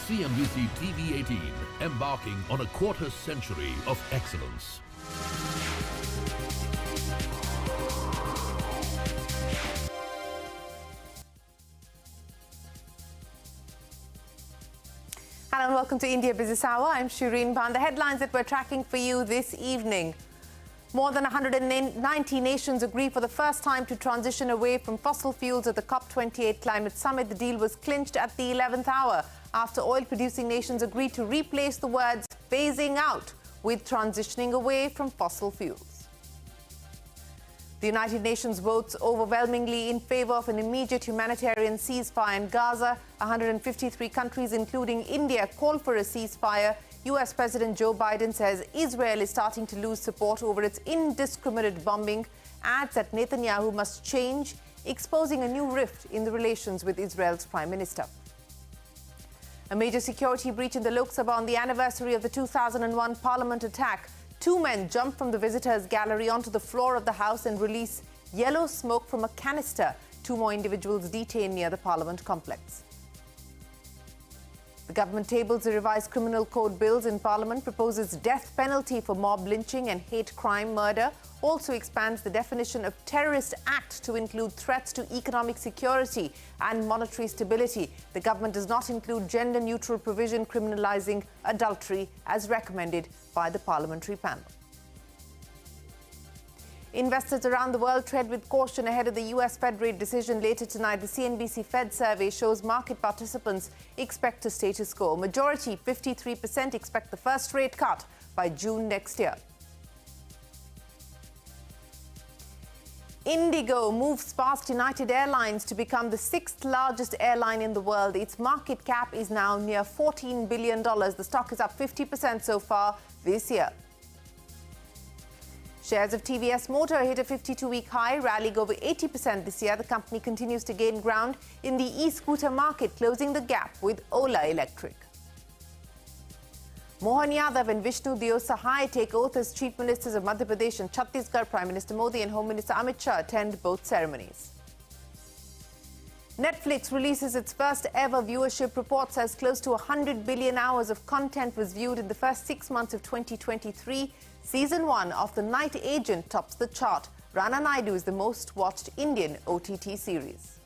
CNBC-TV18, embarking on a quarter century of excellence. Hello and welcome to India Business Hour. I'm Shireen Bhan. The headlines that we're tracking for you this evening. More than 190 nations agree for the first time to transition away from fossil fuels at the COP28 Climate Summit. The deal was clinched at the 11th hour after oil-producing nations agreed to replace the words phasing out with transitioning away from fossil fuels. The United Nations votes overwhelmingly in favor of an immediate humanitarian ceasefire in Gaza. 153 countries, including India, call for a ceasefire. US President Joe Biden says Israel is starting to lose support over its indiscriminate bombing, adds that Netanyahu must change, exposing a new rift in the relations with Israel's Prime Minister. A major security breach in the Lok Sabha on the anniversary of the 2001 Parliament attack. Two men jumped from the visitors' gallery onto the floor of the House and released yellow smoke from a canister. Two more individuals detained near the Parliament complex. The government tables the revised criminal code bills in Parliament, proposes death penalty for mob lynching and hate crime murder, also expands the definition of terrorist act to include threats to economic security and monetary stability. The government does not include gender-neutral provision criminalizing adultery as recommended by the parliamentary panel. Investors around the world tread with caution ahead of the US Fed rate decision later tonight. The CNBC Fed survey shows market participants expect a status quo. Majority, 53%, expect the first rate cut by June next year. Indigo moves past United Airlines to become the sixth largest airline in the world. Its market cap is now near $14 billion. The stock is up 50% so far this year. Shares of TVS Motor hit a 52-week high, rallying over 80% this year. The company continues to gain ground in the e-scooter market, closing the gap with Ola Electric. Mohan Yadav and Vishnu Deo Sahai take oath as Chief Ministers of Madhya Pradesh and Chhattisgarh. Prime Minister Modi and Home Minister Amit Shah attend both ceremonies. Netflix releases its first ever viewership report, says close to 100 billion hours of content was viewed in the first 6 months of 2023. Season 1 of The Night Agent tops the chart. Rana Naidu is the most watched Indian OTT series.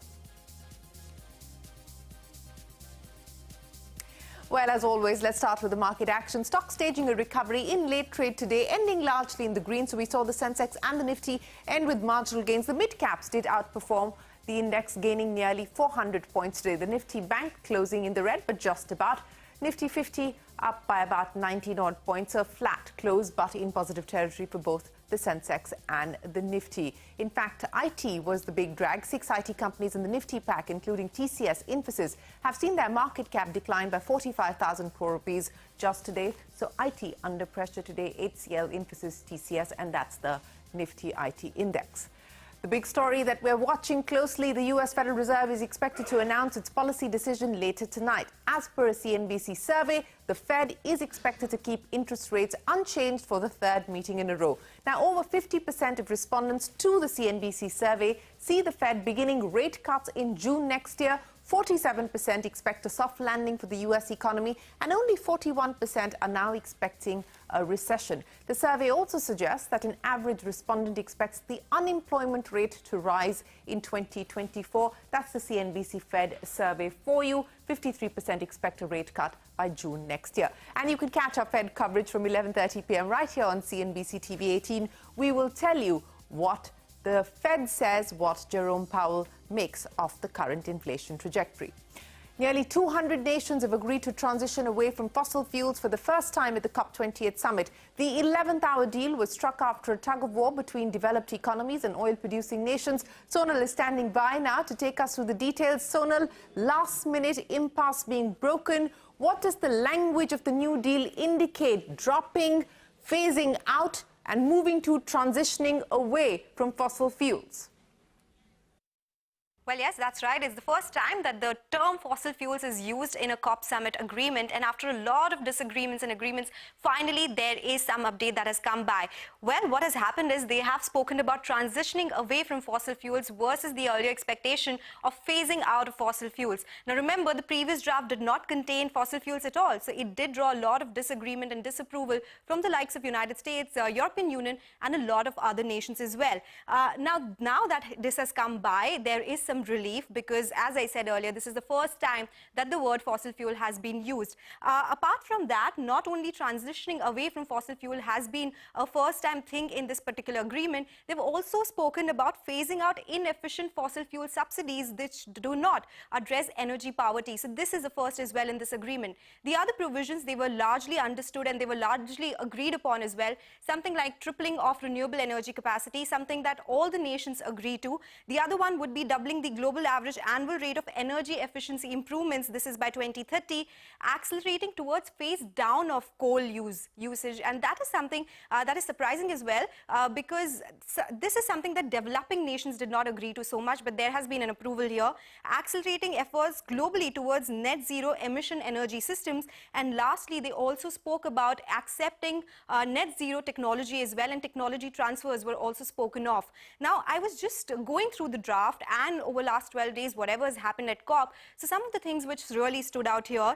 Well, as always, let's start with the market action. Stocks staging a recovery in late trade today, ending largely in the green. So we saw the sensex and the nifty end with marginal gains. The mid-caps did outperform, the index gaining nearly 400 points today. The Nifty Bank closing in the red, but just about. Nifty 50 up by about 19 odd points, a flat close, but in positive territory for both the Sensex and the Nifty. In fact, IT was the big drag. 6 IT companies in the Nifty pack, including TCS, Infosys, have seen their market cap decline by 45,000 crore rupees just today. So IT under pressure today, HCL, Infosys, TCS, and that's the Nifty IT index. The big story that we're watching closely, the US Federal Reserve is expected to announce its policy decision later tonight. As per a CNBC survey, the Fed is expected to keep interest rates unchanged for the third meeting in a row. Now, over 50% of respondents to the CNBC survey see the Fed beginning rate cuts in June next year. 47% expect a soft landing for the US economy, and only 41% are now expecting a recession. The survey also suggests that an average respondent expects the unemployment rate to rise in 2024. That's the CNBC Fed survey for you. 53% expect a rate cut by June next year. And you can catch our Fed coverage from 11:30 p.m. right here on CNBC TV18. We will tell you what the Fed says, what Jerome Powell makes of the current inflation trajectory. Nearly 200 nations have agreed to transition away from fossil fuels for the first time at the COP28 summit. The 11th hour deal was struck after a tug-of-war between developed economies and oil-producing nations. Sonal is standing by now to take us through the details. Sonal, last-minute impasse being broken. What does the language of the new deal indicate? Dropping, phasing out, and moving to transitioning away from fossil fuels? Well, yes, that's right. It's the first time that the term fossil fuels is used in a COP summit agreement. And after a lot of disagreements and agreements, finally, there is some update that has come by. Well, what has happened is they have spoken about transitioning away from fossil fuels versus the earlier expectation of phasing out of fossil fuels. Now, remember, the previous draft did not contain fossil fuels at all. So it did draw a lot of disagreement and disapproval from the likes of United States, European Union, and a lot of other nations as well. Now that this has come by, there is some relief because, as I said earlier, this is the first time that the word fossil fuel has been used. Apart from that, not only transitioning away from fossil fuel has been a first-time thing in this particular agreement, they've also spoken about phasing out inefficient fossil fuel subsidies which do not address energy poverty. So this is the first as well in this agreement. The other provisions, they were largely understood and they were largely agreed upon as well. Something like tripling of renewable energy capacity, something that all the nations agree to. The other one would be doubling the global average annual rate of energy efficiency improvements. This is by 2030, accelerating towards phase down of coal usage. And that is something that is surprising as well because this is something that developing nations did not agree to so much, but there has been an approval here. Accelerating efforts globally towards net zero emission energy systems. And lastly, they also spoke about accepting net zero technology as well, and technology transfers were also spoken of. Now, I was just going through the draft and over last 12 days, whatever has happened at COP. So some of the things which really stood out here,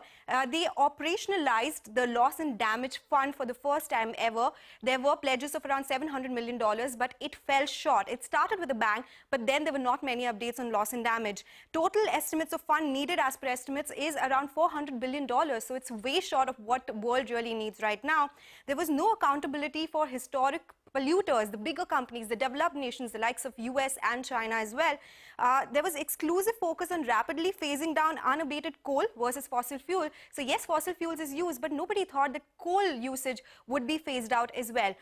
they operationalized the loss and damage fund for the first time ever. There were pledges of around $700 million, but it fell short. It started with a bang, but then there were not many updates on loss and damage. Total estimates of fund needed as per estimates is around $400 billion. So it's way short of what the world really needs right now. There was no accountability for historic polluters, the bigger companies, the developed nations, the likes of US and China as well. There was exclusive focus on rapidly phasing down unabated coal versus fossil fuel. So yes, fossil fuels is used, but nobody thought that coal usage would be phased out as well.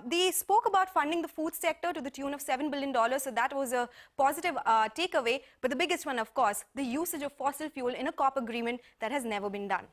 They spoke about funding the food sector to the tune of $7 billion. So that was a positive takeaway. But the biggest one, of course, the usage of fossil fuel in a COP agreement that has never been done.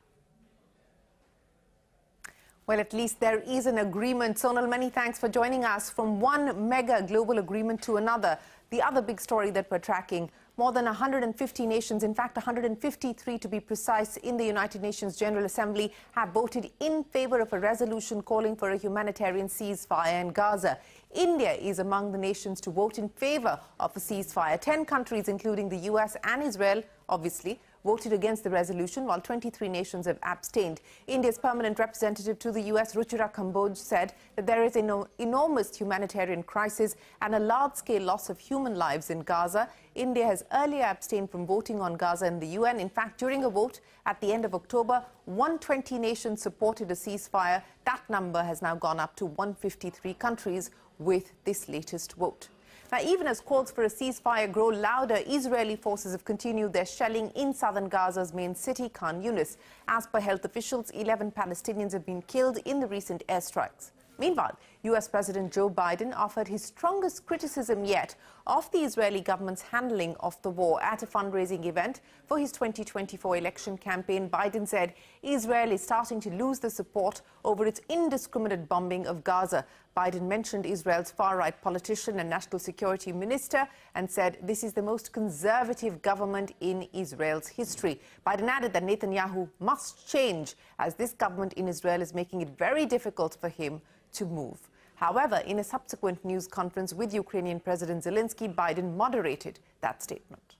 Well, at least there is an agreement. Sonal, many thanks for joining us. From one mega global agreement to another, the other big story that we're tracking, more than 150 nations, in fact 153 to be precise, in the United Nations General Assembly have voted in favor of a resolution calling for a humanitarian ceasefire in Gaza. India is among the nations to vote in favor of a ceasefire. 10 countries, including the US and Israel, obviously, voted against the resolution, while 23 nations have abstained. India's permanent representative to the US, Ruchira Kamboj, said that there is an enormous humanitarian crisis and a large-scale loss of human lives in Gaza. India has earlier abstained from voting on Gaza in the UN. In fact, during a vote at the end of October, 120 nations supported a ceasefire. That number has now gone up to 153 countries with this latest vote. Now, even as calls for a ceasefire grow louder, Israeli forces have continued their shelling in southern Gaza's main city, Khan Yunis. As per health officials, 11 Palestinians have been killed in the recent airstrikes. Meanwhile, US President Joe Biden offered his strongest criticism yet of the Israeli government's handling of the war. At a fundraising event for his 2024 election campaign, Biden said Israel is starting to lose the support over its indiscriminate bombing of Gaza. Biden mentioned Israel's far-right politician and national security minister and said this is the most conservative government in Israel's history. Biden added that Netanyahu must change, as this government in Israel is making it very difficult for him to move. However, in a subsequent news conference with Ukrainian President Zelensky, Biden moderated that statement.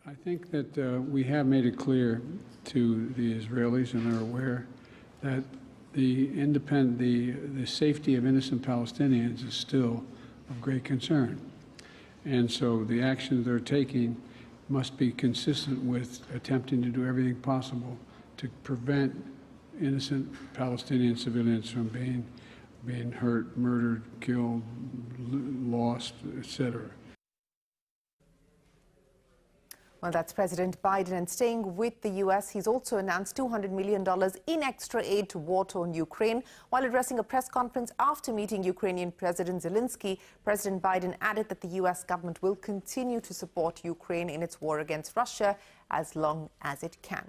I think that we have made it clear to the Israelis, and they're aware, that the safety of innocent Palestinians is still of great concern. And so the actions they're taking must be consistent with attempting to do everything possible to prevent innocent Palestinian civilians from being hurt, murdered, killed, lost, etc. Well, that's President Biden. And staying with the U.S., he's also announced $200 million in extra aid to war-torn Ukraine. While addressing a press conference after meeting Ukrainian President Zelensky, President Biden added that the U.S. government will continue to support Ukraine in its war against Russia as long as it can.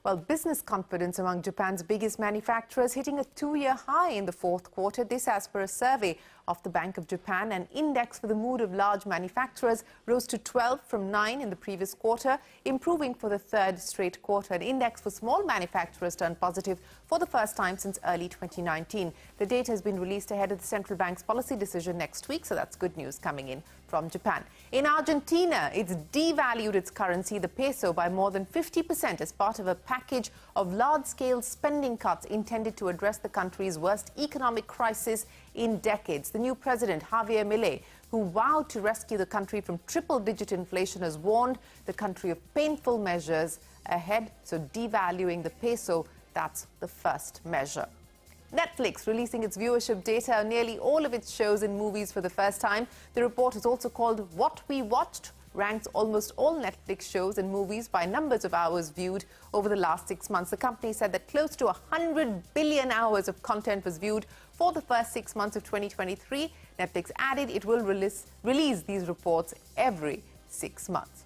Well, business confidence among Japan's biggest manufacturers hitting a two-year high in the fourth quarter. This as per a survey of the Bank of Japan. An index for the mood of large manufacturers rose to 12 from 9 in the previous quarter, improving for the third straight quarter. An index for small manufacturers turned positive for the first time since early 2019. The data has been released ahead of the central bank's policy decision next week, so that's good news coming in from Japan. In Argentina, it's devalued its currency, the peso, by more than 50% as part of a package of large-scale spending cuts intended to address the country's worst economic crisis in decades. The new president, Javier Milei, who vowed to rescue the country from triple-digit inflation, has warned the country of painful measures ahead. So devaluing the peso, that's the first measure. Netflix releasing its viewership data on nearly all of its shows and movies for the first time. The report is also called What We Watched, ranks almost all Netflix shows and movies by numbers of hours viewed over the last 6 months. The company said that close to 100 billion hours of content was viewed for the first 6 months of 2023. Netflix added it will release these reports every 6 months.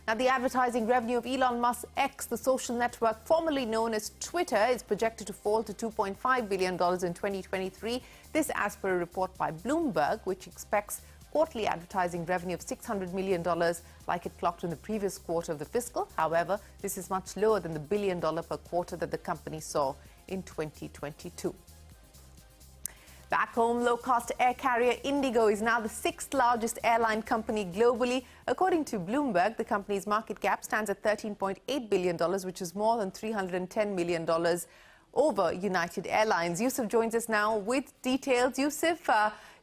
Now, the advertising revenue of Elon Musk's X, the social network formerly known as Twitter, is projected to fall to $2.5 billion in 2023. This as per a report by Bloomberg, which expects quarterly advertising revenue of $600 million like it clocked in the previous quarter of the fiscal. However, this is much lower than the $1 billion per quarter that the company saw in 2022. Back home, low-cost air carrier Indigo is now the 6th largest airline company globally. According to Bloomberg, the company's market cap stands at $13.8 billion, which is more than $310 million over United Airlines. Yusuf joins us now with details. Yusuf,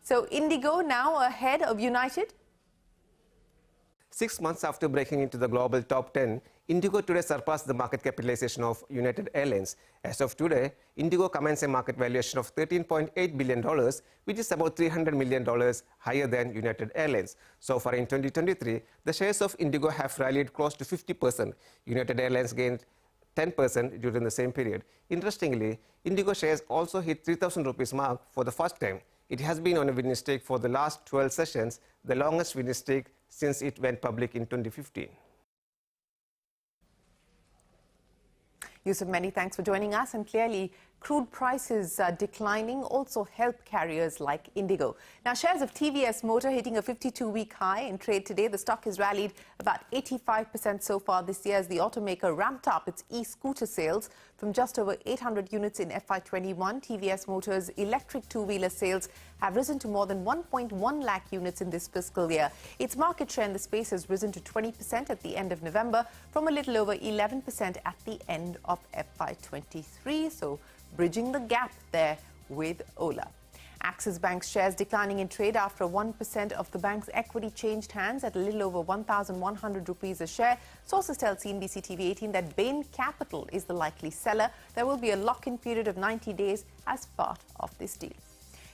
so Indigo now ahead of United? 6 months after breaking into the global top 10, Indigo today surpassed the market capitalization of United Airlines. As of today, Indigo commands a market valuation of $13.8 billion, which is about $300 million higher than United Airlines. So far in 2023, the shares of Indigo have rallied close to 50%. United Airlines gained 10% during the same period. Interestingly, Indigo shares also hit 3,000 rupees mark for the first time. It has been on a winning streak for the last 12 sessions, the longest winning streak since it went public in 2015. Yusuf, many thanks for joining us. And clearly, crude prices declining also help carriers like Indigo. Now, shares of TVS Motor hitting a 52-week high in trade today. The stock has rallied about 85% so far this year as the automaker ramped up its e-scooter sales from just over 800 units in FY21. TVS Motor's electric two-wheeler sales have risen to more than 1.1 lakh units in this fiscal year. Its market share in the space has risen to 20% at the end of November from a little over 11% at the end of FY23. So bridging the gap there with Ola. Axis Bank's shares declining in trade after 1% of the bank's equity changed hands at a little over 1,100 rupees a share. Sources tell CNBC-TV18 that Bain Capital is the likely seller. There will be a lock-in period of 90 days as part of this deal.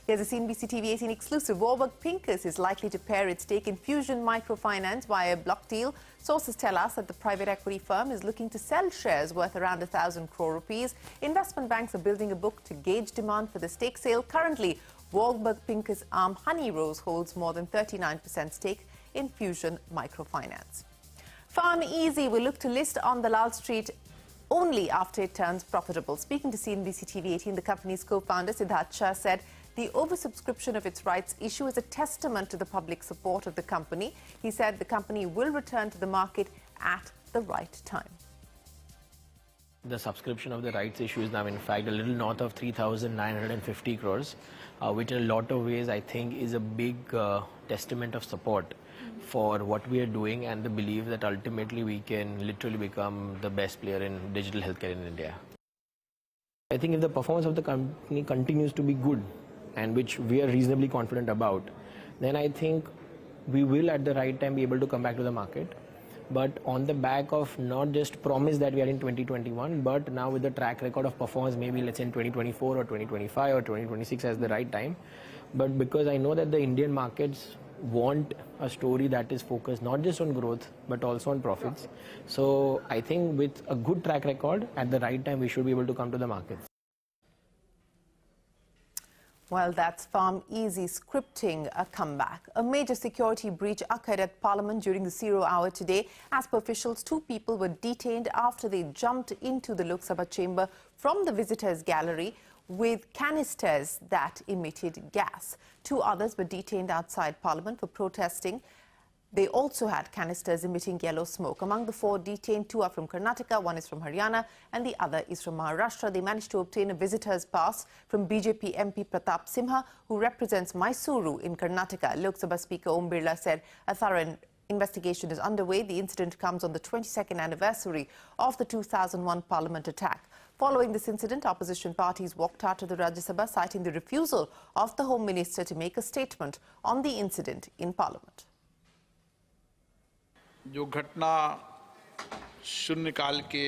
Here's a CNBC-TV18 exclusive. Warburg Pincus is likely to pare its stake in Fusion Microfinance via a block deal. Sources tell us that the private equity firm is looking to sell shares worth around 1,000 crore rupees. Investment banks are building a book to gauge demand for the stake sale. Currently, Warburg Pincus arm Honey Rose holds more than 39% stake in Fusion Microfinance. Farm Easy will look to list on the Lal Street only after it turns profitable. Speaking to CNBC-TV18, the company's co-founder Siddharth Shah said the oversubscription of its rights issue is a testament to the public support of the company. He said the company will return to the market at the right time. The subscription of the rights issue is now in fact a little north of 3,950 crores, which in a lot of ways I think is a big testament of support for what we are doing and the belief that ultimately we can literally become the best player in digital healthcare in India. I think if the performance of the company continues to be good, and which we are reasonably confident about, then I think we will at the right time be able to come back to the market. But on the back of not just promise that we are in 2021, but now with the track record of performance, maybe let's say in 2024 or 2025 or 2026 as the right time. But because I know that the Indian markets want a story that is focused not just on growth, but also on profits. So I think with a good track record, at the right time, we should be able to come to the markets. Well, that's Farm Easy scripting a comeback. A major security breach occurred at Parliament during the 0 hour today. As per officials, 2 people were detained after they jumped into the Lok Sabha chamber from the visitors' gallery with canisters that emitted gas. 2 others were detained outside Parliament for protesting. They also had canisters emitting yellow smoke. Among the 4 detained, 2 are from Karnataka, 1 is from Haryana and the other is from Maharashtra. They managed to obtain a visitor's pass from BJP MP Pratap Simha, who represents Mysuru in Karnataka. Lok Sabha Speaker Om Birla said a thorough investigation is underway. The incident comes on the 22nd anniversary of the 2001 Parliament attack. Following this incident, opposition parties walked out of the Rajya Sabha, citing the refusal of the Home Minister to make a statement on the incident in Parliament. जो घटना शून्यकाल के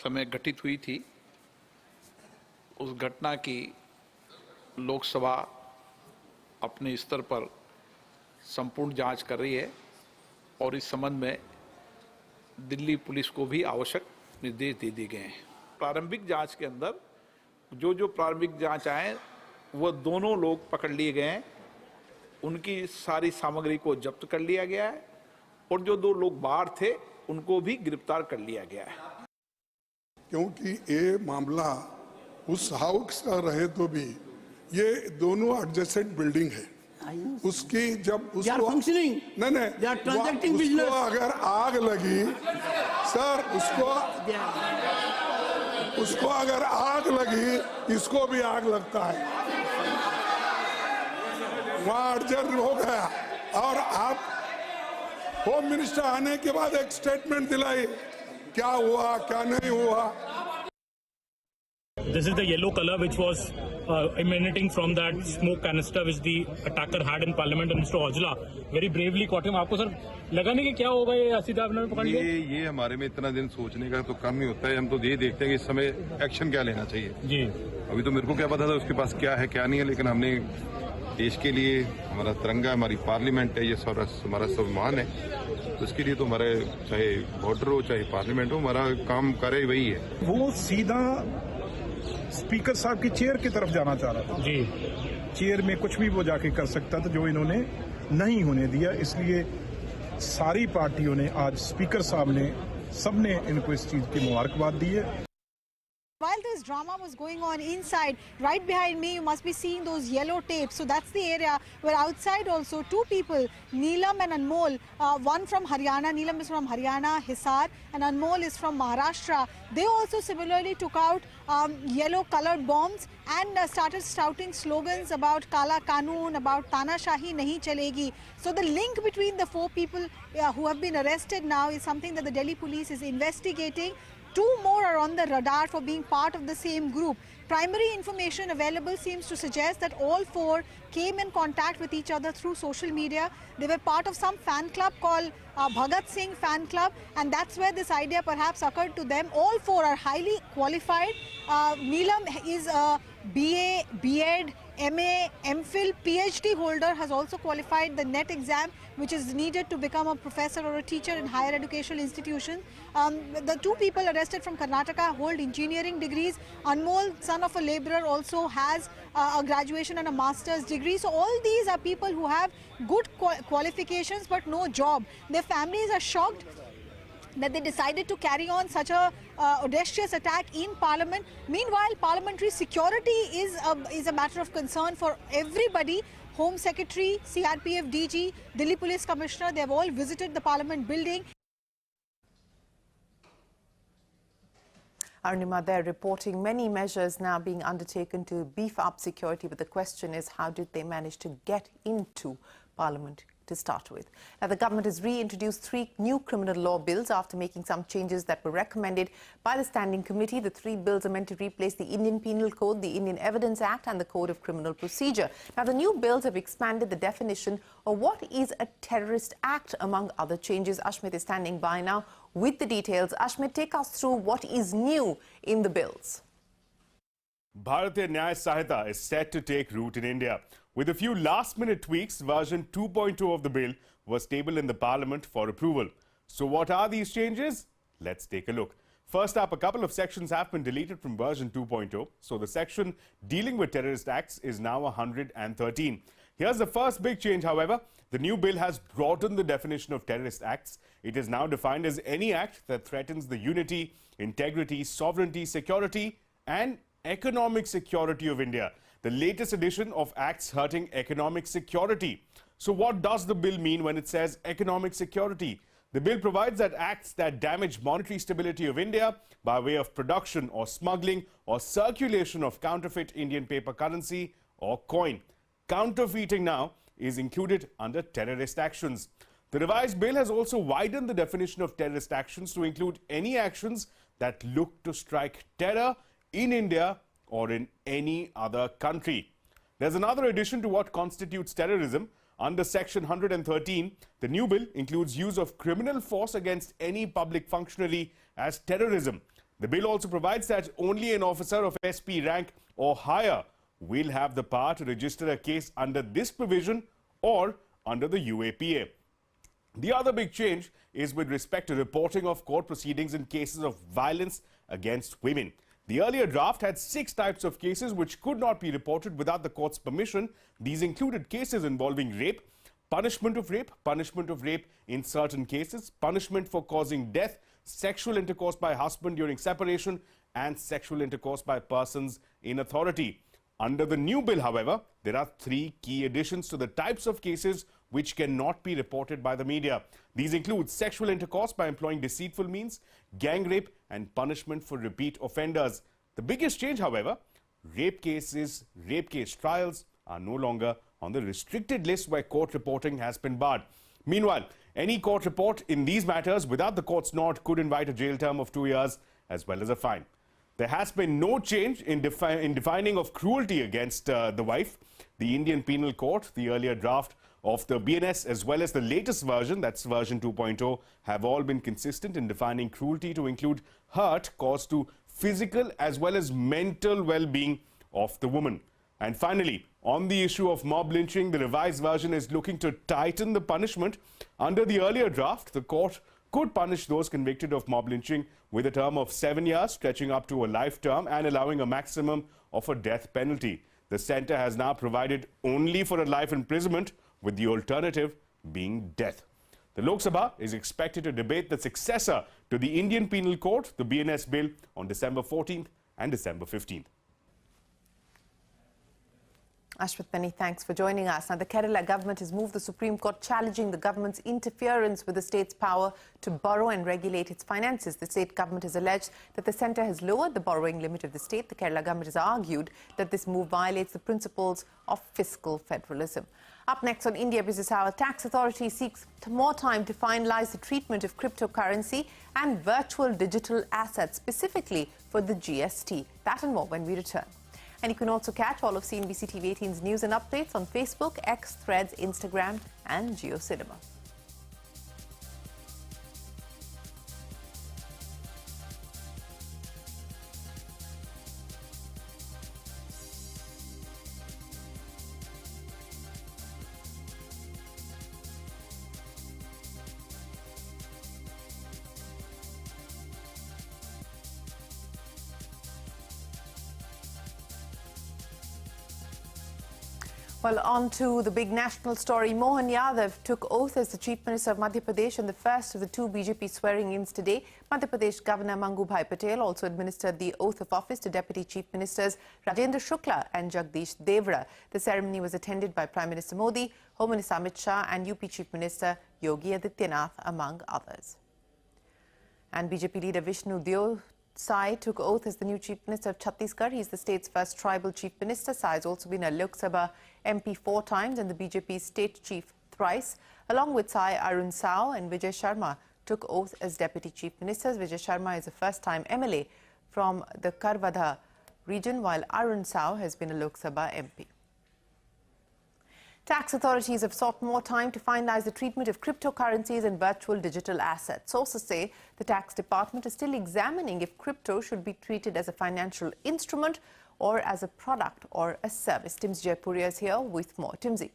समय घटित हुई थी, उस घटना की लोकसभा अपने स्तर पर संपूर्ण जांच कर रही है और इस संबंध में दिल्ली पुलिस को भी आवश्यक निर्देश दे दिए गए हैं। प्रारंभिक जांच के अंदर जो प्रारंभिक जांच आए वो दोनों लोग पकड़ लिए गए हैं, उनकी सारी सामग्री को जब्त कर लिया गया है और जो 2 लोग बाहर थे उनको भी गिरफ्तार कर लिया गया है। क्योंकि ये मामला उस हाउस का रहे तो भी ये दोनों एडजेसेंट बिल्डिंग है, उसकी जब उसको नहीं अगर आग लगी सर, उसको अगर आग लगी, इसको भी आग लगता है, वहां एडजस्ट हो गया। और आप होम मिनिस्टर आने के बाद एक स्टेटमेंट दिलाई, क्या हुआ क्या नहीं हुआ। This is the yellow color which was emanating from that smoke canister which the attacker had in Parliament, and Mr. Aujla very bravely caught him. आपको सर लगा नहीं कि क्या होगा ये सीधा आपने पकड़ लिया? ये हमारे में इतना दिन सोचने का तो कम ही होता है। हम तो ये देखते हैं कि इस समय एक्शन क्या लेना चाहिए। जी अभी तो मेरे को क्या पता था उसके पास क्या है क्या नहीं है, लेकिन हमने देश के लिए, हमारा तिरंगा, हमारी पार्लियामेंट है, ये हमारा सम्मान है, तो इसके लिए तो हमारे चाहे बॉर्डर हो चाहे पार्लियामेंट हो, हमारा काम करे वही है। वो सीधा स्पीकर साहब की चेयर की तरफ जाना चाह रहा था जी। चेयर में कुछ भी वो जाके कर सकता था, जो इन्होंने नहीं होने दिया। इसलिए सारी पार्टियों ने आज स्पीकर साहब ने सबने इनको इस चीज की मुबारकबाद दी है। While this drama was going on inside, right behind me you must be seeing those yellow tapes. So that's the area where outside also 2 people, Neelam and Anmol, one from Haryana, Neelam is from Haryana, Hisar, and Anmol is from Maharashtra. They also similarly took out yellow colored bombs and started shouting slogans about Kala Kanun, about Tanashahi Nahi Chalegi. So the link between the 4 people who have been arrested now is something that the Delhi police is investigating. 2 more are on the radar for being part of the same group. Primary information available seems to suggest that all 4 came in contact with each other through social media. They were part of some fan club called Bhagat Singh Fan Club, and that's where this idea perhaps occurred to them. All 4 are highly qualified. Neelam is a BA, B.Ed, MA, MPhil, PhD holder, has also qualified the NET exam, which is needed to become a professor or a teacher in higher educational institutions. The 2 people arrested from Karnataka hold engineering degrees. Anmol, son of a labourer, also has a graduation and a master's degree. So all these are people who have good qualifications but no job. Their families are shocked that they decided to carry on such a audacious attack in Parliament. Meanwhile, parliamentary security is a matter of concern for everybody. Home Secretary, CRPF DG, Delhi Police Commissioner, they have all visited the Parliament building. Arunima there reporting many measures now being undertaken to beef up security, but the question is, how did they manage to get into Parliament to start with? Now, the government has reintroduced 3 new criminal law bills after making some changes that were recommended by the Standing Committee. The 3 bills are meant to replace the Indian Penal Code, the Indian Evidence Act and the Code of Criminal Procedure. Now, the new bills have expanded the definition of what is a terrorist act, among other changes. Ashmit is standing by now with the details. Ashmit, take us through what is new in the bills. Bharatiya Nyaya Sahita is set to take root in India. With a few last-minute tweaks, version 2.0 of the bill was tabled in the Parliament for approval. So what are these changes? Let's take a look. First up, a couple of sections have been deleted from version 2.0. So the section dealing with terrorist acts is now 113. Here's the first big change, however. The new bill has broadened the definition of terrorist acts. It is now defined as any act that threatens the unity, integrity, sovereignty, security, and economic security of India. The latest edition of acts hurting economic security. So what does the bill mean when it says economic security? The bill provides that acts that damage monetary stability of India by way of production or smuggling or circulation of counterfeit Indian paper currency or coin. Counterfeiting now is included under terrorist actions. The revised bill has also widened the definition of terrorist actions to include any actions that look to strike terror in India or in any other country. There's another addition to what constitutes terrorism. Under Section 113, the new bill includes use of criminal force against any public functionary as terrorism. The bill also provides that only an officer of SP rank or higher will have the power to register a case under this provision or under the UAPA. The other big change is with respect to reporting of court proceedings in cases of violence against women. The earlier draft had 6 types of cases which could not be reported without the court's permission. These included cases involving rape, punishment of rape in certain cases, punishment for causing death, sexual intercourse by husband during separation, and sexual intercourse by persons in authority. Under the new bill, however, there are 3 key additions to the types of cases which cannot be reported by the media. These include sexual intercourse by employing deceitful means, gang rape, and punishment for repeat offenders. The biggest change, however, rape case trials are no longer on the restricted list where court reporting has been barred. Meanwhile, any court report in these matters without the court's nod could invite a jail term of 2 years as well as a fine. There has been no change in defining of cruelty against the wife. The Indian Penal Code, the earlier draft of the BNS as well as the latest version, that's version 2.0, have all been consistent in defining cruelty to include hurt caused to physical as well as mental well-being of the woman. And finally, on the issue of mob lynching, the revised version is looking to tighten the punishment. Under the earlier draft, the court could punish those convicted of mob lynching with a term of 7 years, stretching up to a life term and allowing a maximum of a death penalty. The centre has now provided only for a life imprisonment, with the alternative being death. The Lok Sabha is expected to debate the successor to the Indian Penal Code, the BNS bill, on December 14th and December 15th. Ashwat, many thanks for joining us. Now, the Kerala government has moved the Supreme Court challenging the government's interference with the state's power to borrow and regulate its finances. The state government has alleged that the centre has lowered the borrowing limit of the state. The Kerala government has argued that this move violates the principles of fiscal federalism. Up next on India Business Hour, tax authority seeks more time to finalise the treatment of cryptocurrency and virtual digital assets, specifically for the GST. That and more when we return. And you can also catch all of CNBC TV18's news and updates on Facebook, X, Threads, Instagram and JioCinema. Well, on to the big national story. Mohan Yadav took oath as the Chief Minister of Madhya Pradesh and the first of the 2 BJP swearing-ins today. Madhya Pradesh Governor Mangubhai Patel also administered the oath of office to Deputy Chief Ministers Rajendra Shukla and Jagdish Devra. The ceremony was attended by Prime Minister Modi, Home Minister Amit Shah and UP Chief Minister Yogi Adityanath, among others. And BJP leader Vishnu Deo Sai took oath as the new Chief Minister of Chhattisgarh. He is the state's first tribal Chief Minister. Sai has also been a Lok Sabha MP 4 times and the BJP state chief thrice. Along with Sai, Arun Sao and Vijay Sharma took oath as Deputy Chief Ministers. Vijay Sharma is a first-time MLA from the Karvadha region, while Arun Sao has been a Lok Sabha MP. Tax authorities have sought more time to finalise the treatment of cryptocurrencies and virtual digital assets. Sources say the tax department is still examining if crypto should be treated as a financial instrument or as a product or a service. Tim's Jaipuria is here with more. Timsy.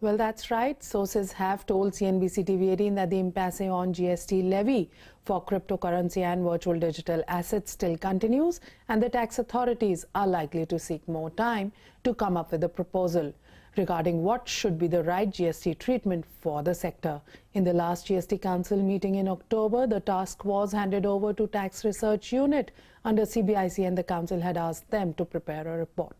Well, that's right. Sources have told CNBC-TV18 that the impasse on GST levy for cryptocurrency and virtual digital assets still continues, and the tax authorities are likely to seek more time to come up with a proposal regarding what should be the right GST treatment for the sector. In the last GST Council meeting in October, the task was handed over to Tax Research Unit under CBIC, and the Council had asked them to prepare a report.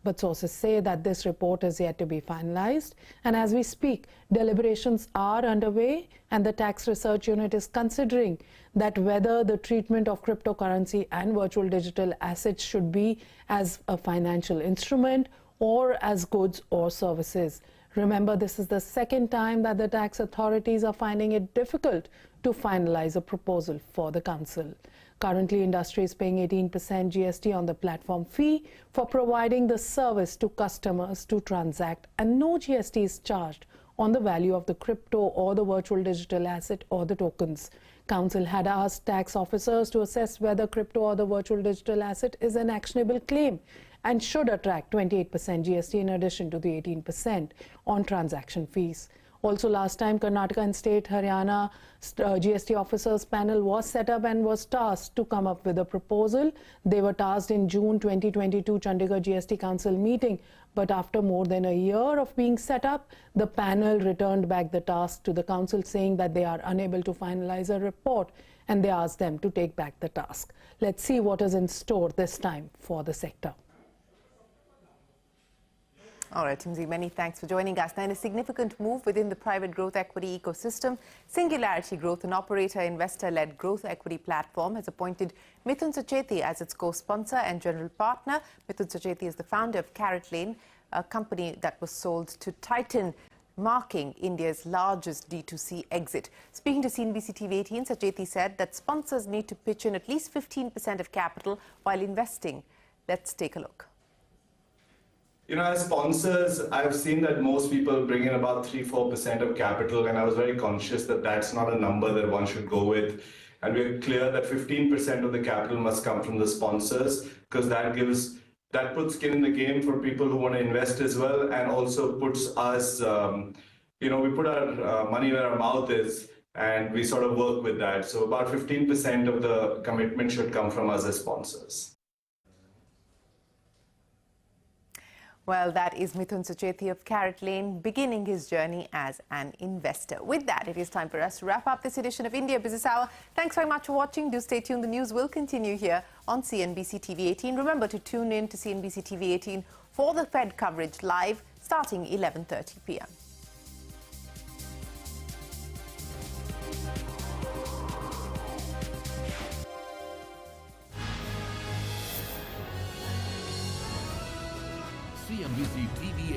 But sources say that this report is yet to be finalized, and as we speak, deliberations are underway, and the Tax Research Unit is considering that whether the treatment of cryptocurrency and virtual digital assets should be as a financial instrument or as goods or services. Remember, this is the second time that the tax authorities are finding it difficult to finalize a proposal for the Council. Currently, industry is paying 18% GST on the platform fee for providing the service to customers to transact, and no GST is charged on the value of the crypto or the virtual digital asset or the tokens. Council had asked tax officers to assess whether crypto or the virtual digital asset is an actionable claim and should attract 28% GST in addition to the 18% on transaction fees. Also, last time, Karnataka and State Haryana GST officers panel was set up and was tasked to come up with a proposal. They were tasked in June 2022 Chandigarh GST Council meeting, but after more than a year of being set up, the panel returned back the task to the Council, saying that they are unable to finalize a report, and they asked them to take back the task. Let's see what is in store this time for the sector. All right, Timsy, many thanks for joining us. Now, in a significant move within the private growth equity ecosystem, Singularity Growth, an operator investor-led growth equity platform, has appointed Mithun Sacheti as its co-sponsor and general partner. Mithun Sacheti is the founder of Carrot Lane, a company that was sold to Titan, marking India's largest D2C exit. Speaking to CNBC-TV18, Sacheti said that sponsors need to pitch in at least 15% of capital while investing. Let's take a look. You know, as sponsors, I've seen that most people bring in about 3-4% of capital, and I was very conscious that that's not a number that one should go with. And we're clear that 15% of the capital must come from the sponsors, because that puts skin in the game for people who want to invest as well, and also puts us, we put our money where our mouth is, and we sort of work with that. So about 15% of the commitment should come from us as sponsors. Well, that is Mithun Sacheti of Carrot Lane beginning his journey as an investor. With that, it is time for us to wrap up this edition of India Business Hour. Thanks very much for watching. Do stay tuned. The news will continue here on CNBC-TV18. Remember to tune in to CNBC-TV18 for the Fed coverage live starting 11:30 p.m. CNBC-TV18